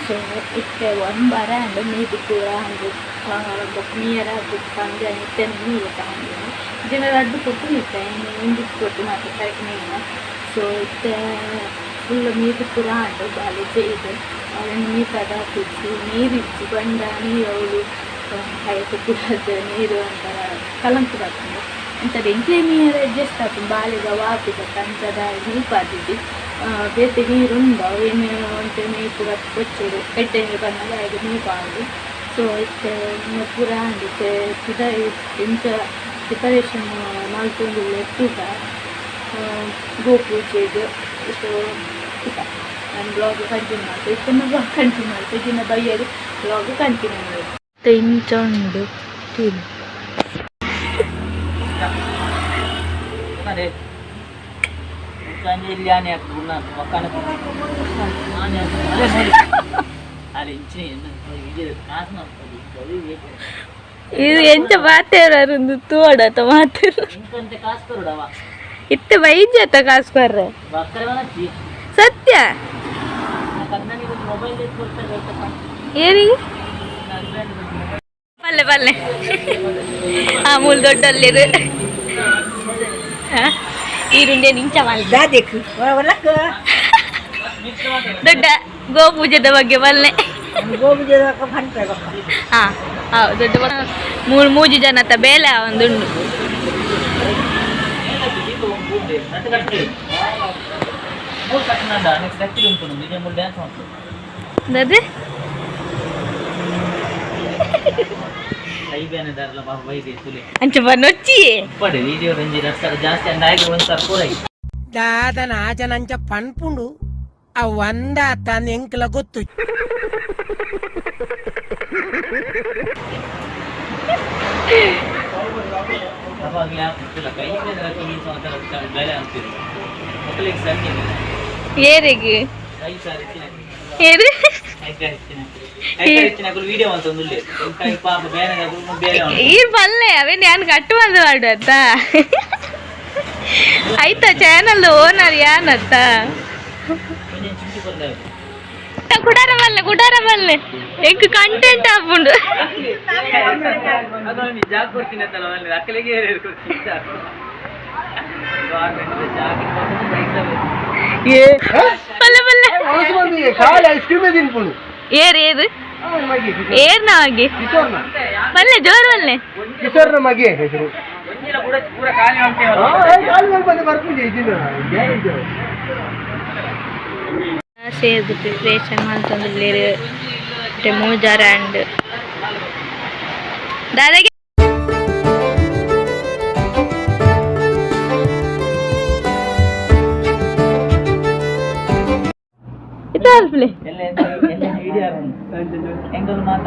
So ಇತ್ತೆ ಒಂಬರ and ಮೀದು ಕೂಡ ಹಂಗೆ ಮೀಯರ ಬಂದು ಇತ್ತೆ ನೀರು ತಗೊಂಡು ಜನರ ಅಡ್ಡು ಕೊಟ್ಟು ನಿತ್ತೆ ಇಂದಿಟ್ಟು ಕೊಟ್ಟು ಮತ್ತೆ ಕರೆಕ್ಟ್ ನೀರು ಸೊ ಇತ್ತೆ ಫುಲ್ ಮೀದು ಪುರ ಅಂಡು ಬಾಲಿಜೆ ಇದೆ ಅವಳನ್ನು ಮೀತಾದ ಕುದಿಸಿ ನೀರಿಚ್ಚಿ ಬಂಡ ನೀರು ಅವಳು ಹಾಗೆ ಕುಡದ ನೀರು ಅಂತಾರ ಕಲಂಕ ಬರ್ತದೆ ಅಂಥದ್ದು ಎಂಕ್ಲೆ ನೀರು ಅಡ್ಜಸ್ಟ್ ಆಗ್ತದೆ ಬಾಲಿಗ ವಾಪಿದ ಅಂಥದ ನೀಪಾದಿದ್ದು ಬೇತೆ ನೀರುಂಡು ಏನು ಅಂತ ನೀರು ಕೊಚ್ಚೋದು ಎಟ್ಟೆ ನೀರು ಬಂದಾಗ ಹಾಗೆ ನೀಪಾಡು ಸೊ ಇತ್ತೆ ಪುರ ಅಂಡಿತ್ತೆ ಇಂಚ ಪ್ರಿಪರೇಷನ್ ಮಾಡ್ಕೊಂಡು ಎತ್ತುಗ ಗೋಪೂಜೆಗೆ ಸೊ ನಾನು ಬ್ಲಾಗ್ ಕಂಟಿನ್ಯೂ ಮಾಡ್ತೆ ಇದನ್ನು ಬ್ಲಾಗ್ ಕಂಟಿನ್ಯೂ ಮಾಡ್ತೆ ಇದನ್ನು ಬೈಯರು ಬ್ಲಾಗ್ ಕಂಟಿನ್ಯೂ ಮಾಡಿ ಇಂಚ ಉಂಡು ತಿರು ಇದು ಎಂತ ಮಾತಾಡೋದು ತೋಡತ ಮಾತಾಡ ಇತ್ತ ವೈದ್ಯತ ಕಾಸ್ಕೊರ್ರೆ ಸತ್ಯ ಏನಿಗೆ ಪಲ್ಲೆ ಪಲ್ಲೆ ಮೂಲ ದೊಡ್ಡಲ್ಲಿರು ಈರುಂಡೆ ನಿಂಚ ದೊಡ್ಡ ಗೋಪೂಜದ ಬಗ್ಗೆ ಪಲ್ಲೆ ಹಾಂ ಹೌದು ದೊಡ್ಡ ಮೂರು ಜನ ಬೇಲೆ ಒಂದುಂಡು దాదన ఆజనంచ పన్పుండు ఆ వంద తన ఎంకల గొత్తు ಏರಿಗೆ ಈ ಪಲ್ಲೆ ಅವೇ ನಾನು ಕಟ್ಟು ಬಂದು ಮಾಡುತ್ತ ಆಯ್ತಾ ಚಾನಲ್ ಓನರ್ ಯಾನತ್ತ ಕುಡಾರ ಬಲ್ಲೆ ಎಂಕ್ ಕಂಟೆಂಟ್ ಆಪುಂಡು ಏರ್ ಏರು ಏರ್ನ ಮಗೆ ಬಲ್ಲೆ ಜೋರು ಬಲ್ಲೆ ಕಿಶೋರ್ನ ಮಗೆ ಹೆಸರು ಸೇದು ಪ್ರಿಪ್ರೇಷನ್ ಮಾಡ್ತಂದ್ರೆ ಮೂಜಾರ ಅಂಡ್ ದಾದಾಗೆ ಎಂಕಲ್ ಮಾತ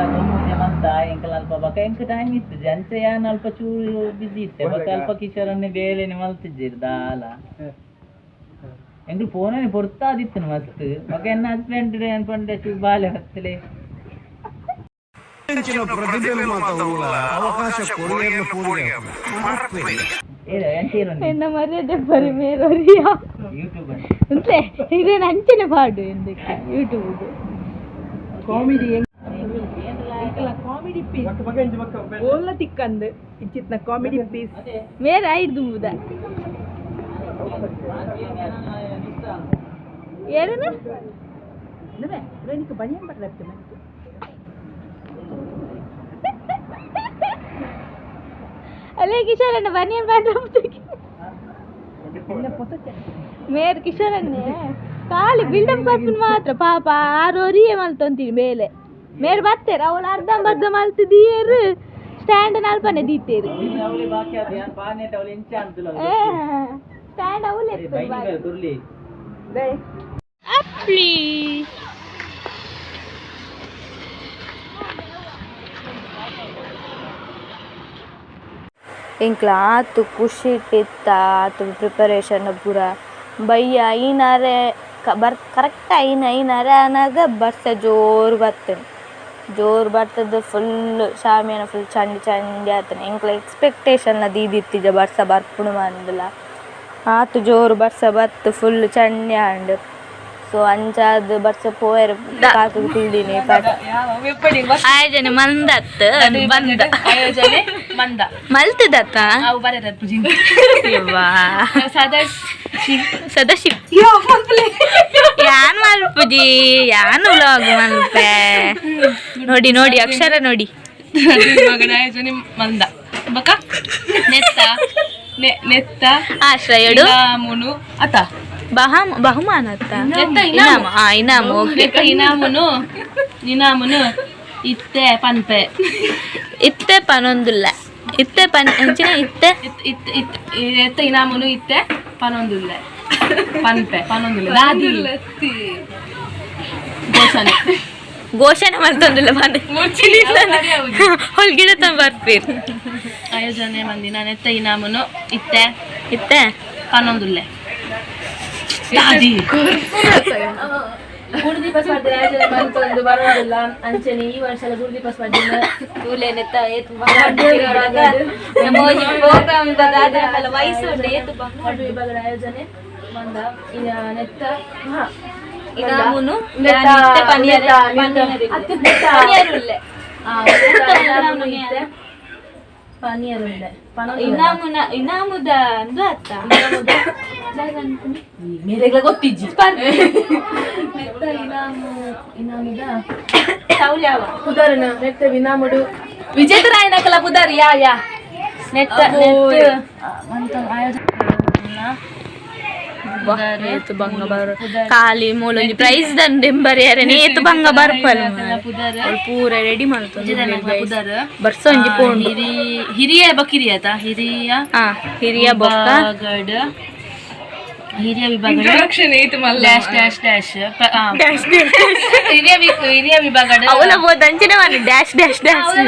ಎಂಕಲ್ ಅಲ್ಪ ಬಕ ಎಂಕ ಟೈಮ್ ಇತ್ತು ಜಂಚೆಯಾನ ಅಲ್ಪ ಚೂರು ಬಿಸಿ ಇತ್ತೆ ಬಕ ಅಲ್ಪ ಕಿಶೋರನ್ನೇ ಬೇಲೆನೆ ಮಲ್ತಿದ್ದೀರಿ ದಾಲ ಎಂಕಲ್ ಫೋನೇ ಪೊರ್ತಾದಿತ್ತು ಮಸ್ತ್ ಬಕ ಎನ್ನ ಹಸ್ಬೆಂಡ್ ಅನ್ಕೊಂಡೆ ಚೂ ಬಾಲೆ ಹತ್ತಲೆ என்ன மரியாதை பரி மேலோரியா இது நஞ்சன பாடு ఎందుకు యూట్యూబ్ ಕಾಮಿಡಿ ಕಾಮಿಡಿ ಪೀಸ್ ಓಲ್ಲ ತಿಕ್ಕಂದು ಇಚ್ಚಿತ್ನ ಕಾಮಿಡಿ ಪೀಸ್ ಮೇರೆ ಐದು ಮುದ ಏನನ ನವೆ ರೇಣಿಕ ಬನಿಯನ್ ಬಟ್ಲತ್ತೆ ಮನೆ ಅಲ್ಲೇ ಕಿಶೋರಣ್ಣ ಬನಿಯನ್ ಬಟ್ಲ ಮೇರೆ ಕಿಶೋರಣ್ಣೆ ಖಾಲಿ ಬಿಲ್ಡಪ್ ಕೊಟ್ಟು ಮಾತ್ರ ಪಾಪ ಆರೋರಿಯೇ ಮಲ್ತೊಂತೀನಿ ಮೇಲೆ ಮೇರೆ ಬತ್ತೇರ ಅವಳು ಅರ್ಧಂಬರ್ಧ ಮಲ್ತಿದ್ದೀರು ಸ್ಟ್ಯಾಂಡ್ ನಲ್ಪನೆ ದೀತೇರು ಸ್ಟ್ಯಾಂಡ್ ಅವಳು ಅಪ್ಲಿ ಇಂಕ್ಲ ಆತು ಖುಷಿ ಇಟ್ಟಿತ್ತ ಆತು ಪ್ರಿಪರೇಷನ್ ಪೂರ ಬಯ್ಯ ಐನಾರೆ ಕರೆಕ್ಟ್ ಐನಾರೆ ಅನಾಗ ಬರ್ಸ ಜೋರು ಬರ್ತದೆ ಫುಲ್ ಶಾಮಿಯಾನ ಫುಲ್ ಚಂಡಿ ಆತನೆ ಇಂಕ್ಲ ಎಕ್ಸ್ಪೆಕ್ಟೇಷನ್ನ ದೀದಿತ್ತಿಜ ಬರ್ಸ ಬರ್ಪುಣು ಮಂದಲ ಆತು ಜೋರು ಬರ್ಸ ಬತ್ತು ಫುಲ್ ಚಂಡಿ ಆಂಡ್ ಸೊ ಅಂಚಾದ ಬರ್ಸ ಪೋಯರ್ ಕಾಕು ತಿಳಿದೀನಿ ಆಯೋಜನೆ ಮಂದತ್ ಬಂದ ಆಯೋಜನೆ ಮಂದ ಮಲ್ತದತ್ತ ಅವು ಬರರ ಪೂಜೆ ಸದಾಶಿವ್ ಯಾನ್ ಮಲ್ಪುಜಿ ಯಾನ್ ವ್ಲಾಗ್ ಮಲ್ಪೆ ನೋಡಿ ನೋಡಿ ಅಕ್ಷರ ನೋಡಿ ಆಯೋಜನೆ ಮಂದ ಬಕ ನೆತ್ತ ನೆತ್ತ ಆಶ್ರಯಡು ಮುನು ಅತ ಬಹುಮಾನ ಅತ್ತ ಇನಾಮು ಇನಾಮುನು ಇತ್ತೆ ಪನ್ಪೆ ಇತ್ತೆ ಪನೊಂದುಲ್ಲ ಇತ್ತೆ ಪನ್ ಅಂಚಿನ ಇತ್ತೆ ಎತ್ತ ಇನಾಮುನು ಇತ್ತೆ ಪನೊಂದುಲ್ಲ ಪನ್ಪೆ ಪನೊಂದುಲ್ಲ ರಾದಿ ಘೋಷಣೆ ಘೋಷಣೆ ಮಾಡ್ತಂದಿಲ್ಲ ಬಂದೆ ಹೊಲ್ಗಿಡ ಬರ್ತೀರಿ ಆಯೋಜನೆ ಮಂದಿನ ನೆತ್ತ ಇನಾಮುನು ಇತ್ತೆ ಇತ್ತೆ ಪನೊಂದುಲ್ಲೆ ಗುರುದೀಪ ಸ್ಪರ್ಧೆ ಆಯೋಜನೆ ಮಾಡ್ಕೊಂಡು ಬರೋದಿಲ್ಲ ಅಂಚನೆ ಈ ವರ್ಷ ಗುರುದೀಪ ಸ್ಪರ್ಧೆ ವಿಭಾಗದ ಆಯೋಜನೆ ಬಂದ ನೆತ್ತ ಇನಾಮುನು ಇನಾಮುದ ಅಂದು ಅತ್ತ ಮೇರೆಗ್ಲ ಗೊತ್ತಿಜ್ಜಿ ಪುದಾರನ ನೆತ್ತ ವಿನಾಮುಡು ವಿಜೇತರಾಯನಕಲ ಪುದಾರಿ ಯಾ ನೆತ್ತ ಏತು ಭಂಗ ಬರು ಖಾಲಿ ಮೂಲೊಂಜಿ ಪ್ರೈಸ್ ದಂಡೆಂಬರಿಯರೆ ಏತು ಭಂಗ ಬರ್ಪಲ್ ಪೂರ ರೆಡಿ ಮಾಡ್ತಾರೆ ಬರ್ಸೊಂಜಿ ಪೋಂಡು ಹಿರಿಯ ಬಕಿರಿಯತ ಹಿರಿಯ ಹಿರಿಯ ಬೊಕ್ಕ ಹಿರಿಯ ವಿಭಾಗ ಡ್ಯಾಶ್ ಡ್ಯಾಶ್ ಡ್ಯಾಶ್ ಹಿರಿಯ ವಿಭಾಗ ಅವಲ ದಂಚಿನ ಮಾಡಿ ಡ್ಯಾಶ್ ಡ್ಯಾಶ್ ಡ್ಯಾಶ್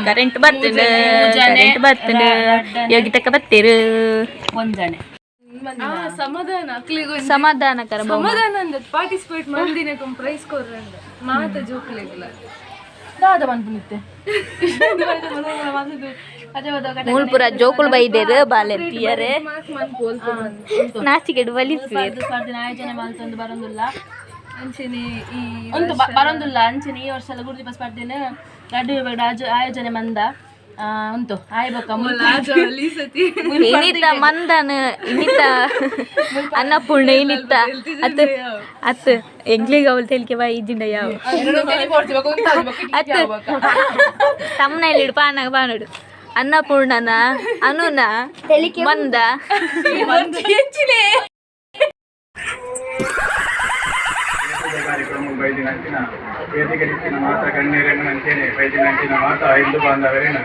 ಕರೆಂಟ್ ಬರ್ತದೆ ಕರೆಂಟ್ ಬರ್ತದೆ ಯೋಗಿತಕ್ಕ ಬತ್ತೀರು ಒಂಜನೆ ಸಮಾಧಾನಕರ ಪಾರ್ಟಿಸಿಪೇಟ್ ಮಂದಿನ ಪ್ರೈಸ್ ಕೊರ್ರಂಡ ಮಾತ ಜೋಕ್ಲೆಗ್ಲ ದಾದ ಬಂದ್ಬಿಡುತ್ತೆ ಮೂಲ್ಪುರ ಜೋಕುಳು ಬೈದೇರು ಬಾಲೆತ್ತಿಯರೆ ನಾಚಿಕೆಡು ಬಲಿಸ್ವೇರು ಸ್ಪರ್ಧೆ ಆಯೋಜನೆ ಮಾಡ್ತಂದು ಬರೋದಿಲ್ಲ ಅಂಚೆನೆ ಬರೋದಿಲ್ಲ ಅಂಚೆನೆ ಈ ವರ್ಷ ಗುರುದೀಪ ಸ್ಪರ್ಧೆನ ರಡ್ಡು ವಿಭಾಗದ ಆಯೋಜನೆ ಮಂದ ಉಂಟು ಆಯ್ಬಕ್ಕ ಏನಿತ್ತ ಮಂದನ ಇನ್ನಿತ್ತ ಅನ್ನಪೂರ್ಣ ಏನಿತ್ತ ಅತ್ ಅತ್ ಎಂಗ್ಲಿಗೆ ಅವಳು ತೆಲಿಕೆ ಬಾ ಇದ್ದಿಂದ ಯಾವ ಅತ್ ತಮ್ಮನಲ್ಲಿ ಇಡು ಪಾನಾಗ ಬಾನಡು ಅನ್ನಪೂರ್ಣನ ಅನುನ ಮಂದ ಕಾರ್ಯಕ್ರಮ ಬೈದಿನಂಚಿನ ವೇದಿಕೆ ಮಾತ ಗಣ್ಯರನ್ನು ನಂಚೇನೆ ಬೈದಿನಂಚಿನ ಮಾತ ಹಿಂದೂ ಬಾಂಧವರೇನ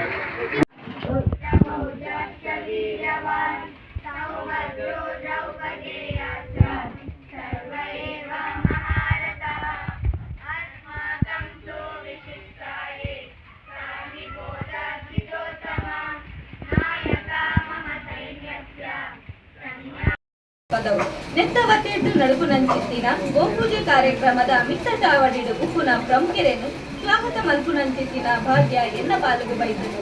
ನೆತ್ತವತ್ತೆಟ್ಟು ನಡುಪು ನಂಚಿತ್ತಿನ ಗೋಪೂಜೆ ಕಾರ್ಯಕ್ರಮದ ಮಿತ್ತ ಚಾವಡಿಡು ಉಪ್ಪುನ ಪ್ರಮುಖರೇನು ಸ್ವಾಗತ ಮಲ್ಪು ನಂಚಿತ್ತಿನ ಭಾಗ್ಯ ಎನ್ನ ಪಾಲುಗು ಬೈದರು.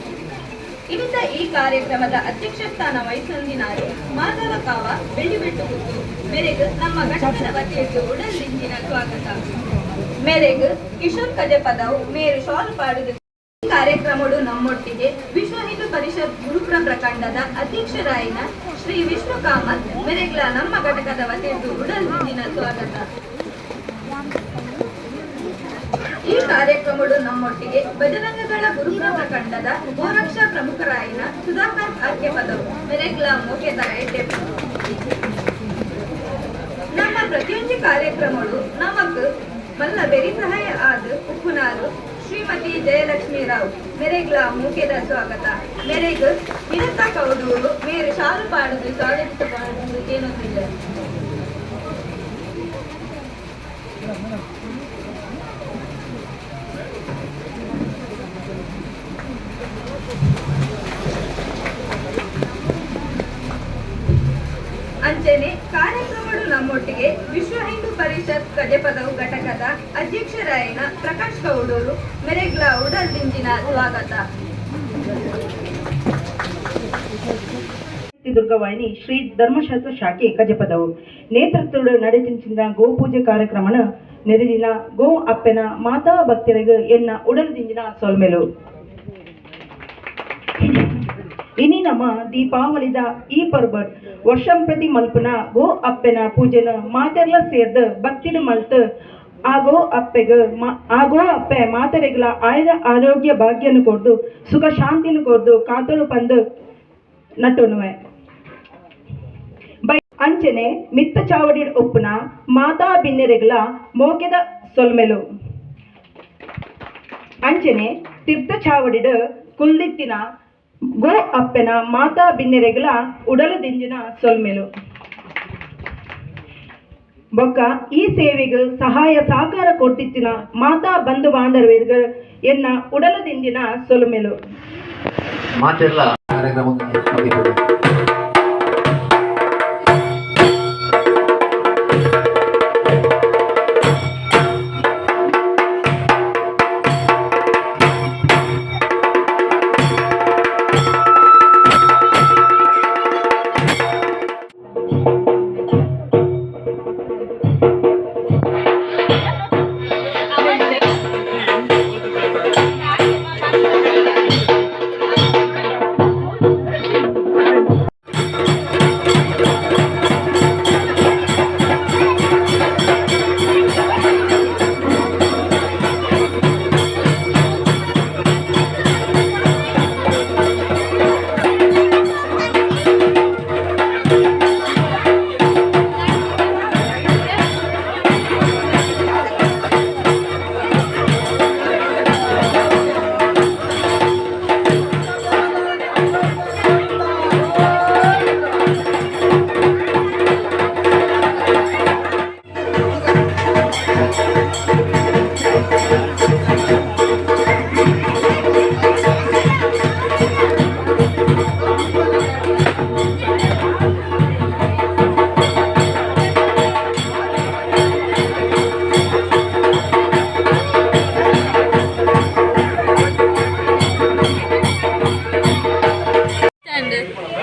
ಇವಿತ ಈ ಕಾರ್ಯಕ್ರಮದ ಅಧ್ಯಕ್ಷ ಸ್ಥಾನ ವಹಿಸೊಂದಿನಾರು ಮಾಧವ ಕಾವ ಬೆಳ್ಳಿಬೆಟ್ಟು ಕುತ್ತು ಮೇರೆಗ್ ನಮ್ಮ ಘಟಕದ ವತಿಯಟ್ಟು ಉಡಲ್ದಿಂಚಿನ ಸ್ವಾಗತ ಮೇರೆಗ್ ಕಿಶೋರ್ ಕಜೆ ಪದವು ಮೇರು ಶಾಲು ಪಾಡುದು ಕಾರ್ಯಕ್ರಮಡು ನಮ್ಮೊಟ್ಟಿಗೆ ವಿಶ್ವ ಹಿಂದೂ ಪರಿಷತ್ ಗುರುಪುರ ಪ್ರಖಂಡದ ಅಧ್ಯಕ್ಷರಾಯಿನ ಶ್ರೀ ವಿಷ್ಣು ಕಾಮತ್ ಮೆರೆಗ್ಲ ನಮ್ಮ ಘಟಕದ ವತಿಯಟ್ಟು ಉಡಲ್ದಿಂಚಿನ ಸ್ವಾಗತ. ಈ ಕಾರ್ಯಕ್ರಮಡು ನಮ್ಮೊಟ್ಟಿಗೆ ಬಜರಂಗಗಳ ಗುರುಪುರ ಪ್ರಖಂಡದ ಗೋರಕ್ಷಾ ಪ್ರಮುಖರಾಯಿನ ಸುಧಾಕರ್ ಆರ್ಕೆ ಪದವು ಮೆರೆಗ್ಲ ಮೋಕೆತರ ಎಟ್ಟೆ ನಮ್ಮ ಪ್ರತಿಯೊಂದು ಕಾರ್ಯಕ್ರಮಗಳು ನಮಕ್ ಮಲ್ಲ ಬೆರಿ ಸಹಾಯ ಆದ ಉಪ್ಪುನಾರು ಶ್ರೀಮತಿ ಜಯಲಕ್ಷ್ಮೀ ರಾವ್ ಮೆರೆಗ್ಲ ಮೂಕೆದ ಸ್ವಾಗತ ಮೆರೆಗ್ ವಿನತ ಕೌಡೂರು ಮೇರು ಶಾಲು ಪಾಡುದು ಸ್ವಾಗತ ಮಾಡುವುದು ಏನೊಂದಿಲ್ಲ. ಅಂಚನೆ ಕಾರ್ಯಕ್ರಮಗಳು ನಮ್ಮೊಟ್ಟಿಗೆ ವಿಶ್ವ ಹಿಂದೂ ಪರಿಷತ್ ಕಜೆಪದವು ಘಟಕದ ಅಧ್ಯಕ್ಷರಾಯಿನ ಪ್ರಕಾಶ್ ಗೌಡೂರು ಮೆರೆಗ್ಲ ಉಡಲ್ದಿಂಜಿನ ಸ್ವಾಗತ. ದುರ್ಗವಾಹಿನಿ ಶ್ರೀ ಧರ್ಮಶಾಸ್ತ್ರ ಶಾಖೆ ಕಜಪದವು ನೇತೃತ್ವದ ನಡೆಸಿದ ಗೋಪೂಜೆ ಕಾರ್ಯಕ್ರಮನ ನೆರೆದಿನ ಗೋ ಅಪ್ಪನ ಮಾತಾ ಭಕ್ತರಿಗೆ ಎನ್ನ ಉಡಲದಿಂಜಿನ ಸೊಲ್ಮೆಲು ಇನಿ ನಮ್ಮ ದೀಪಾವಳಿದ ಈ ಪರ್ವ ವರ್ಷಂ ಪ್ರತಿ ಮಲ್ಪನ ಗೋ ಅಪ್ಪನ ಪೂಜೆನ ಮಾತೆರ್ಲ ಸೇರ್ದ ಭಕ್ತಿನ ಮಲ್ತ ಆಗೋ ಅಪ್ಪೆ ಮಾತರೆಗಳ ಆಯ್ದ ಆರೋಗ್ಯ ಭಾಗ್ಯನು ಕೊಡ್ದು ಸುಖ ಶಾಂತಿನ ಕೊಡ್ದು ಕಾತಳು ಪಂದು ನಟುನುವೆ ಬೈ ಅಂಚನೆ ಮಿತ್ತ ಚಾವಡಿ ಒಪ್ಪುನ ಮಾತಾ ಬಿನ್ನೆರೆಗಳ ಮೋಕೆದ ಸೊಲ್ಮೆಲು ಅಂಚನೆ ತೀರ್ಥ ಚಾವಡಿಡ ಕುಲ್ದಿತ್ತಿನ ಗೋ ಅಪ್ಪನ ಮಾತಾ ಬಿನ್ನೆರೆಗಳ ಉಡಲು ದಿಂಜಿನ ಸೊಲ್ಮೆಲು ಬೊಕ್ಕ ಈ ಸೇವೆಗೆ ಸಹಾಯ ಸಹಕಾರ ಕೊಡ್ತಿತ್ತಿನ ಮಾತಾ ಬಂಧು ಬಾಂಧವರಿಗೆ ಎನ್ನ ಉಡಲು ದಿಂಜಿನ ಸೊಲ್ಮೆಲು ಮಾತೆಲ್ಲ ಕಾರ್ಯಕ್ರಮ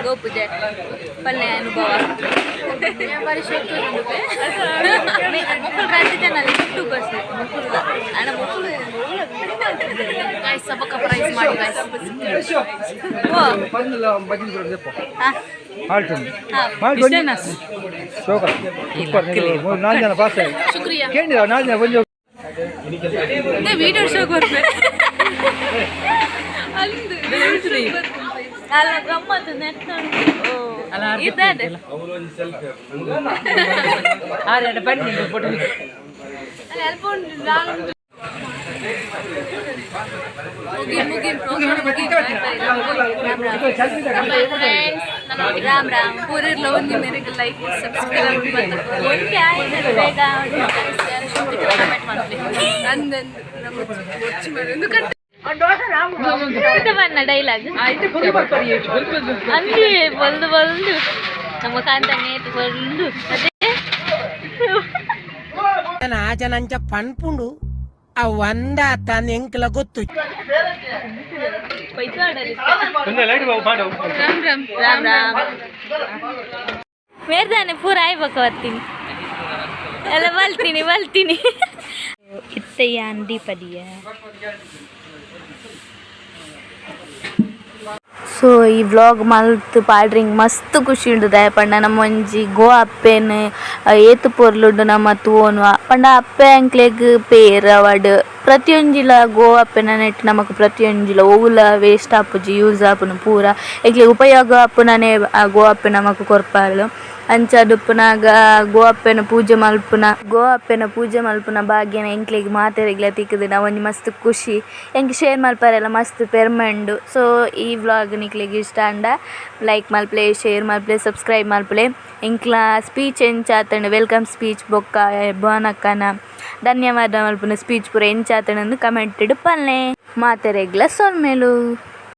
ಗೋಪೂಜೆ ಪಲ್ಲೆ ಅನುಭವ ಪ್ರೈಸ್ ಮಾಡಿ ವೀಡಿಯೋ ಶೋ ಅಲ್ಲ ಗಮ್ಮತ್ತು ನೆಟ್ ಇದ್ದಾರೆ ಬನ್ನಿ ಫೋಟೋ ರಾಮ್ ರಾಮ್ ಪೂರಿರ್ಲ ಒಂದು ಮೇರೆಗೆ ಲೈಕ್ ಸಬ್ಸ್ಕ್ರೈಬ್ ಒಂದೇ ಆಯ್ತು ಬೇಗ ಕಮೆಂಟ್ ಮಾಡ್ತೀವಿ ಅಂದು ಡೈಲಾಗ್ ಅಂದಿ ಬಲ್ದು ಬಲ್ದು ನಮ್ಮ ಕಾಂತ ನೇತು ಬಲ್ದು ಅದೇ ಆಚನಂಚ ಪನ್ಪುಂಡು ಆ ಒಂದ ತನ್ನ ಎಂಕ್ಲ ಗೊತ್ತು ರಾಮ್ ರಾಮ್ ಮೇರ್ದಾನೆ ಪೂರ ಆಯ್ಬೇಕು ಬರ್ತೀನಿ ಎಲ್ಲ ಬಲ್ತೀನಿ ಇತ್ತಯ್ಯ ಅಂಡಿ ಪದಿಯ ಸೊ ಈ ವ್ಲಾಗ್ ಮಲ್ತ್ ಪಾಡ್ರಿಂಗ್ ಮಸ್ತ್ ಖುಷಿ ಉಂಡು ದಯಪಂಡ ನಮ್ಮ ಒಂಜಿ ಗೋ ಅಪ್ಪೆನ್ ಏತು ಪೊರ್ಲುಂಡು ನಮ್ಮ ತೂವೊನು ಪಂಡ ಅಪ್ಪೆ ಅಂಕ್ಲೆಗ್ ಪೇರ್ ಅವಡ್ ಪ್ರತಿಯೊಂಜಿಲ ಗೋ ಅಪ್ಪೆನ ನೆಟ್ ನಮಕ್ ಪ್ರತಿಯೊಂಜಿಲ ಓವುಲ ವೇಸ್ಟ್ ಆಪುಜಿ ಯೂಸ್ ಆಪುನು ಪೂರ ಎಗ್ಲೆ ಉಪಯೋಗ ಆಪುನನೆ ಗೋ ಅಪ್ಪೆ ನಮಕ್ ಕೊರ್ಪಾರ್ಲು ಅಂಚಡುಪ್ಪುನಾಗ ಗೋ ಅಪ್ಪೆನ ಪೂಜೆ ಮಲ್ಪುನ ಭಾಗ್ಯನ ಎಂಕ್ಲೆಗ್ ಮಾತೆರೆಗ್ಲ ತಿಕ್ಕದು ನಾ ಒಂಜಿ ಮಸ್ತ್ ಖುಷಿ ಎಂಕ್ ಶೇರ್ ಮಲ್ಪರೆಲ್ಲ ಮಸ್ತ್ ಪೆರ್ಮೆಂಡು ಸೊ ಈ ವ್ಲಾಗ್ ನಿಕ್ಲೆಗ್ ಇಷ್ಟ ಅಂಡ ಲೈಕ್ ಮಲ್ಪಲೆ ಶೇರ್ ಮಲ್ಪಲೆ ಸಬ್ಸ್ಕ್ರೈಬ್ ಮಲ್ಪಲೆ ಎಂಕ್ಲ ಸ್ಪೀಚ್ ಎಂಚಾತಂಡು ವೆಲ್ಕಮ್ ಸ್ಪೀಚ್ ಬೊಕ್ಕ ಬೋನಕ್ಕನ ಧನ್ಯವಾದ ಮಲ್ಪುನ ಸ್ಪೀಚ್ ಪೂರ ಎಂಚಾತಂಡು ಕಮೆಂಟ್ ಪಲ್ಲೆ ಮಾತೆರೆಗ್ಲ ಸೊಲ್ಮೆಲು.